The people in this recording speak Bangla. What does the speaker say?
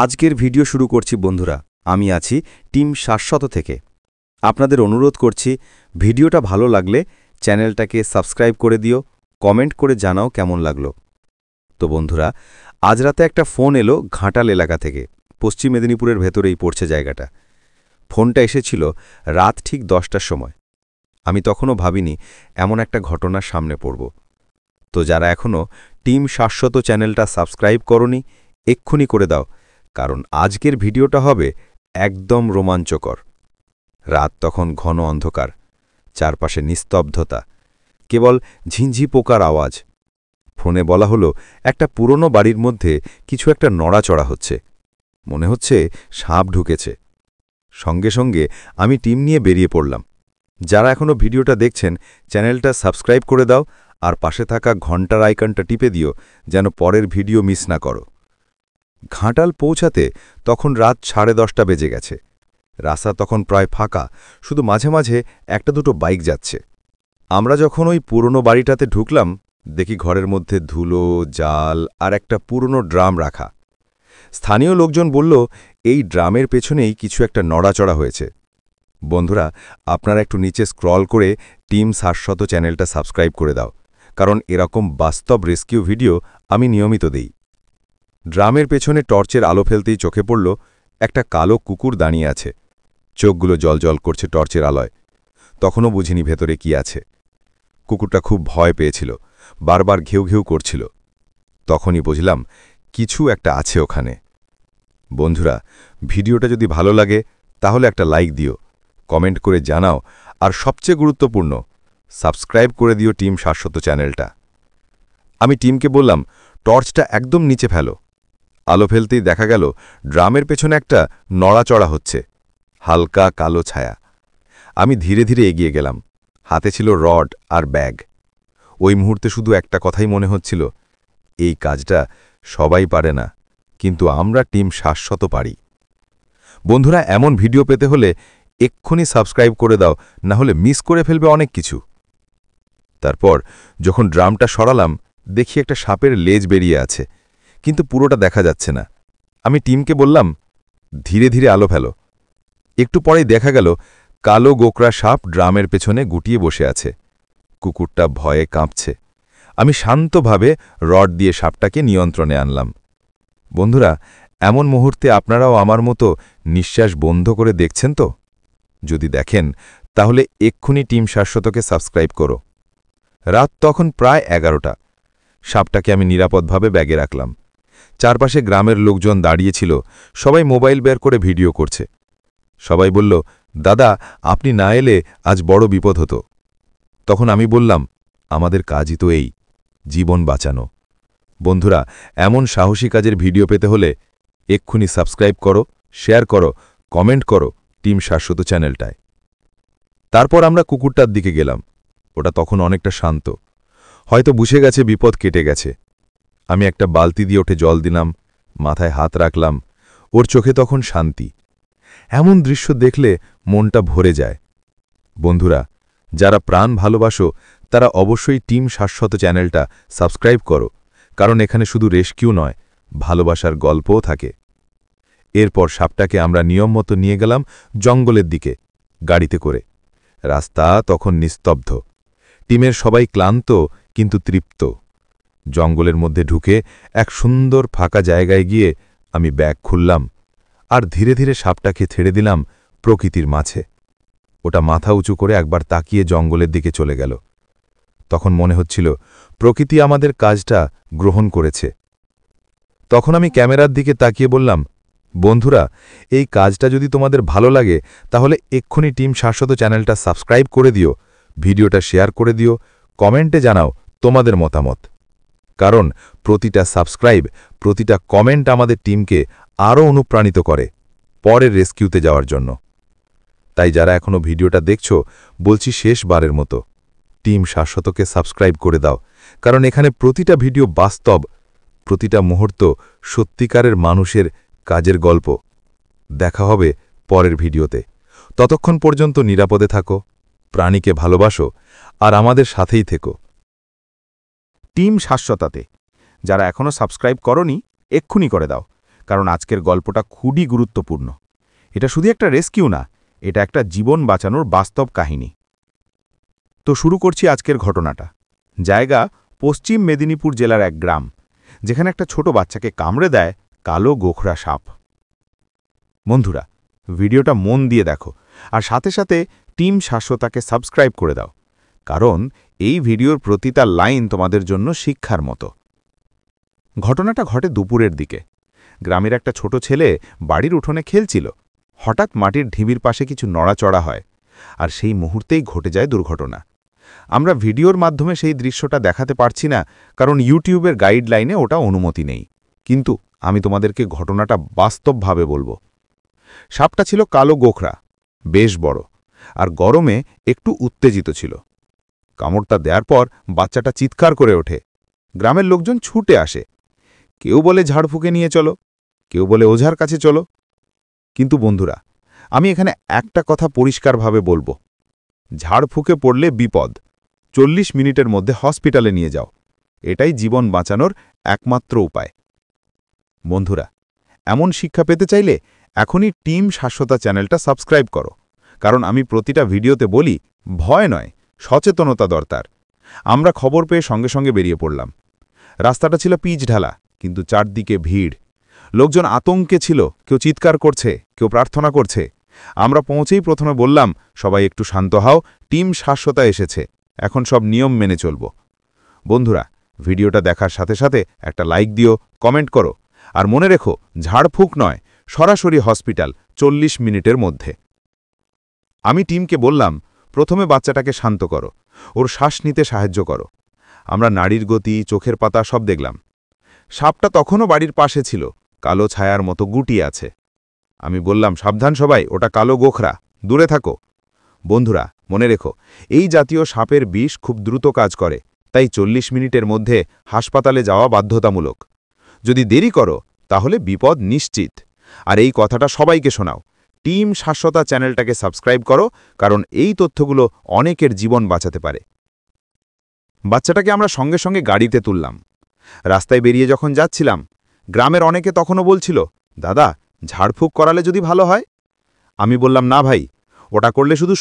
আজকের ভিডিও শুরু করছি বন্ধুরা। আমি আছি টিম শাশ্বত থেকে। আপনাদের অনুরোধ করছি, ভিডিওটা ভালো লাগলে চ্যানেলটাকে সাবস্ক্রাইব করে দিও, কমেন্ট করে জানাও কেমন লাগলো। তো বন্ধুরা, আজ রাতে একটা ফোন এলো ঘাটাল এলাকা থেকে। পশ্চিম মেদিনীপুরের ভেতরেই পড়ছে জায়গাটা। ফোনটা এসেছিল রাত ঠিক 10টার সময়। আমি তখনও ভাবিনি এমন একটা ঘটনার সামনে পড়ব। তো যারা এখনও টিম শাশ্বত চ্যানেলটা সাবস্ক্রাইব করনি, এক্ষুনি করে দাও, কারণ আজকের ভিডিওটা হবে একদম রোমাঞ্চকর। রাত তখন ঘন অন্ধকার, চারপাশে নিস্তব্ধতা, কেবল ঝিঁঝি পোকার আওয়াজ। ফোনে বলা হলো একটা পুরনো বাড়ির মধ্যে কিছু একটা নড়াচড়া হচ্ছে, মনে হচ্ছে সাপ ঢুকেছে। সঙ্গে সঙ্গে আমি টিম নিয়ে বেরিয়ে পড়লাম। যারা এখনও ভিডিওটা দেখছেন, চ্যানেলটা সাবস্ক্রাইব করে দাও আর পাশে থাকা ঘন্টার আইকনটা টিপে দিও, যেন পরের ভিডিও মিস না করো। ঘাটাল পৌঁছাতে তখন রাত 10:30 বেজে গেছে। রাস্তা তখন প্রায় ফাঁকা, শুধু মাঝে মাঝে একটা দুটো বাইক যাচ্ছে। আমরা যখন ওই পুরনো বাড়িটাতে ঢুকলাম, দেখি ঘরের মধ্যে ধুলো, জাল আর একটা পুরনো ড্রাম রাখা। স্থানীয় লোকজন বলল এই ড্রামের পেছনেই কিছু একটা নড়াচড়া হয়েছে। বন্ধুরা, আপনারা একটু নিচে স্ক্রল করে টিম শাশ্বত চ্যানেলটা সাবস্ক্রাইব করে দাও, কারণ এরকম বাস্তব রেস্কিউ ভিডিও আমি নিয়মিত দিই। ড্রামের পেছনে টর্চের আলো ফেলতেই চোখে পড়ল একটা কালো কুকুর দাঁড়িয়ে আছে। চোখগুলো জলজল করছে টর্চের আলোয়। তখনও বুঝিনি ভেতরে কি আছে। কুকুরটা খুব ভয় পেয়েছিল, বারবার ঘেউ ঘেউ করছিল। তখনই বুঝলাম কিছু একটা আছে ওখানে। বন্ধুরা, ভিডিওটা যদি ভালো লাগে তাহলে একটা লাইক দিও, কমেন্ট করে জানাও, আর সবচেয়ে গুরুত্বপূর্ণ, সাবস্ক্রাইব করে দিও টিম শাশ্বত চ্যানেলটা। আমি টিমকে বললাম, টর্চটা একদম নিচে ফেলো। আলো ফেলতেই দেখা গেল ড্রামের পেছনে একটা নড়াচড়া হচ্ছে, হালকা কালো ছায়া। আমি ধীরে ধীরে এগিয়ে গেলাম। হাতে ছিল রড আর ব্যাগ। ওই মুহূর্তে শুধু একটা কথাই মনে হচ্ছিল, এই কাজটা সবাই পারে না, কিন্তু আমরা টিম শাশ্বত পারি। বন্ধুরা, এমন ভিডিও পেতে হলে এক্ষুনি সাবস্ক্রাইব করে দাও, না হলে মিস করে ফেলবে অনেক কিছু। তারপর যখন ড্রামটা সরালাম, দেখি একটা সাপের লেজ বেরিয়ে আছে, কিন্তু পুরোটা দেখা যাচ্ছে না। আমি টিমকে বললাম, ধীরে ধীরে আলো ফেলো। একটু পরেই দেখা গেল কালো গোকরা সাপ ড্রামের পেছনে গুটিয়ে বসে আছে। কুকুরটা ভয়ে কাঁপছে। আমি শান্তভাবে রড দিয়ে সাপটাকে নিয়ন্ত্রণে আনলাম। বন্ধুরা, এমন মুহূর্তে আপনারাও আমার মতো নিঃশ্বাস বন্ধ করে দেখছেন তো? যদি দেখেন, তাহলে এক্ষুনি টিম শাশ্বতকে সাবস্ক্রাইব করো। রাত তখন প্রায় 11টা। সাপটাকে আমি নিরাপদভাবে ব্যাগে রাখলাম। চারপাশে গ্রামের লোকজন দাঁড়িয়েছিল, সবাই মোবাইল বের করে ভিডিও করছে। সবাই বলল, দাদা, আপনি না এলে আজ বড় বিপদ হতো। তখন আমি বললাম, আমাদের কাজই তো এই, জীবন বাঁচানো। বন্ধুরা, এমন সাহসী কাজের ভিডিও পেতে হলে এক্ষুনি সাবস্ক্রাইব করো, শেয়ার করো, কমেন্ট করো টিম শাশ্বত চ্যানেলটায়। তারপর আমরা কুকুরটার দিকে গেলাম। ওটা তখন অনেকটা শান্ত, হয়তো বুঝে গেছে বিপদ কেটে গেছে। আমি একটা বালতি দিয়ে ওঠে জল দিলাম, মাথায় হাত রাখলাম। ওর চোখে তখন শান্তি। এমন দৃশ্য দেখলে মনটা ভরে যায়। বন্ধুরা, যারা প্রাণ ভালোবাসো তারা অবশ্যই টিম শাশ্বত চ্যানেলটা সাবস্ক্রাইব করো, কারণ এখানে শুধু রেস্কিউ নয়, ভালোবাসার গল্পও থাকে। এরপর সাপটাকে আমরা নিয়ম মতো নিয়ে গেলাম জঙ্গলের দিকে, গাড়িতে করে। রাস্তা তখন নিস্তব্ধ। টিমের সবাই ক্লান্ত কিন্তু তৃপ্ত। জঙ্গলের মধ্যে ঢুকে এক সুন্দর ফাঁকা জায়গায় গিয়ে আমি ব্যাগ খুললাম আর ধীরে ধীরে সাপটাকে ছেড়ে দিলাম প্রকৃতির মাঝে। ওটা মাথা উঁচু করে একবার তাকিয়ে জঙ্গলের দিকে চলে গেল। তখন মনে হচ্ছিল প্রকৃতি আমাদের কাজটা গ্রহণ করেছে। তখন আমি ক্যামেরার দিকে তাকিয়ে বললাম, বন্ধুরা, এই কাজটা যদি তোমাদের ভালো লাগে তাহলে এক্ষুনি টিম শাশ্বত চ্যানেলটা সাবস্ক্রাইব করে দিও, ভিডিওটা শেয়ার করে দিও, কমেন্টে জানাও তোমাদের মতামত। কারণ প্রতিটা সাবস্ক্রাইব, প্রতিটা কমেন্ট আমাদের টিমকে আরও অনুপ্রাণিত করে পরের রেস্কিউতে যাওয়ার জন্য। তাই যারা এখনও ভিডিওটা দেখছো, বলছি শেষবারের মতো, টিম শাশ্বতকে সাবস্ক্রাইব করে দাও, কারণ এখানে প্রতিটা ভিডিও বাস্তব, প্রতিটা মুহূর্ত সত্যিকারের মানুষের কাজের গল্প। দেখা হবে পরের ভিডিওতে। ততক্ষণ পর্যন্ত নিরাপদে থাকো, প্রাণীকে ভালোবাসো আর আমাদের সাথেই থেকো। টিম শাশ্বততে যারা এখনও সাবস্ক্রাইব করনি, এক্ষুনি করে দাও, কারণ আজকের গল্পটা খুবই গুরুত্বপূর্ণ। এটা শুধু একটা রেস্কিউ না, এটা একটা জীবন বাঁচানোর বাস্তব কাহিনী। তো শুরু করছি আজকের ঘটনাটা। জায়গা পশ্চিম মেদিনীপুর জেলার এক গ্রাম, যেখানে একটা ছোট বাচ্চাকে কামড়ে দেয় কালো গোখরা সাপ। বন্ধুরা, ভিডিওটা মন দিয়ে দেখো, আর সাথে সাথে টিম শাশ্বতাকে সাবস্ক্রাইব করে দাও, কারণ এই ভিডিওর প্রতিটা লাইন তোমাদের জন্য শিক্ষার মতো। ঘটনাটা ঘটে দুপুরের দিকে। গ্রামের একটা ছোট ছেলে বাড়ির উঠোনে খেলছিল। হঠাৎ মাটির ঢিবির পাশে কিছু নড়াচড়া হয়, আর সেই মুহূর্তেই ঘটে যায় দুর্ঘটনা। আমরা ভিডিওর মাধ্যমে সেই দৃশ্যটা দেখাতে পারছি না, কারণ ইউটিউবের গাইডলাইনে ওটা অনুমতি নেই, কিন্তু আমি তোমাদেরকে ঘটনাটা বাস্তবভাবে বলবো। সাপটা ছিল কালো গোখরা, বেশ বড়, আর গরমে একটু উত্তেজিত ছিল। কামড়টা দেওয়ার পর বাচ্চাটা চিৎকার করে ওঠে। গ্রামের লোকজন ছুটে আসে। কেউ বলে ঝাড়ফুঁকে নিয়ে চলো, কেউ বলে ওঝার কাছে চলো। কিন্তু বন্ধুরা, আমি এখানে একটা কথা পরিষ্কারভাবে বলবো, ঝাড়ফুঁকে পড়লে বিপদ। 40 মিনিটের মধ্যে হসপিটালে নিয়ে যাও। এটাই জীবন বাঁচানোর একমাত্র উপায়। বন্ধুরা, এমন শিক্ষা পেতে চাইলে এখনই টিম শাশ্বতা চ্যানেলটা সাবস্ক্রাইব করো, কারণ আমি প্রতিটা ভিডিওতে বলি, ভয় নয়, সচেতনতা দরকার। আমরা খবর পেয়ে সঙ্গে সঙ্গে বেরিয়ে পড়লাম। রাস্তাটা ছিল পিচ ঢালা, কিন্তু চারদিকে ভিড়। লোকজন আতঙ্কে ছিল, কেউ চিৎকার করছে, কেউ প্রার্থনা করছে। আমরা পৌঁছেই প্রথমে বললাম, সবাই একটু শান্ত হও, টিম শাশ্বতা এসেছে, এখন সব নিয়ম মেনে চলব। বন্ধুরা, ভিডিওটা দেখার সাথে সাথে একটা লাইক দিও, কমেন্ট করো, আর মনে রেখো, ঝাড়ফুঁক নয়, সরাসরি হসপিটাল 40 মিনিটের মধ্যে। আমি টিমকে বললাম, প্রথমে বাচ্চাটাকে শান্ত করো, ওর শ্বাস নিতে সাহায্য করো। আমরা নাড়ির গতি, চোখের পাতা সব দেখলাম। সাপটা তখনও বাড়ির পাশে ছিল, কালো ছায়ার মতো গুটিয়ে আছে। আমি বললাম, সাবধান সবাই, ওটা কালো গোখরা, দূরে থাকো। বন্ধুরা, মনে রেখো, এই জাতীয় সাপের বিষ খুব দ্রুত কাজ করে, তাই 40 মিনিটের মধ্যে হাসপাতালে যাওয়া বাধ্যতামূলক। যদি দেরি করো, তাহলে বিপদ নিশ্চিত। আর এই কথাটা সবাইকে শোনাও। টিম শাশ্বতা চ্যানেলটাকে সাবস্ক্রাইব করো, কারণ এই তথ্যগুলো অনেকের জীবন বাঁচাতে পারে। বাচ্চাটাকে আমরা সঙ্গে সঙ্গে গাড়িতে তুললাম। রাস্তায় বেরিয়ে যখন যাচ্ছিলাম, গ্রামের অনেকে তখনও বলছিল, দাদা, ঝাড়ফুঁক করালে যদি ভালো হয়। আমি বললাম, না ভাই, ওটা করলে শুধু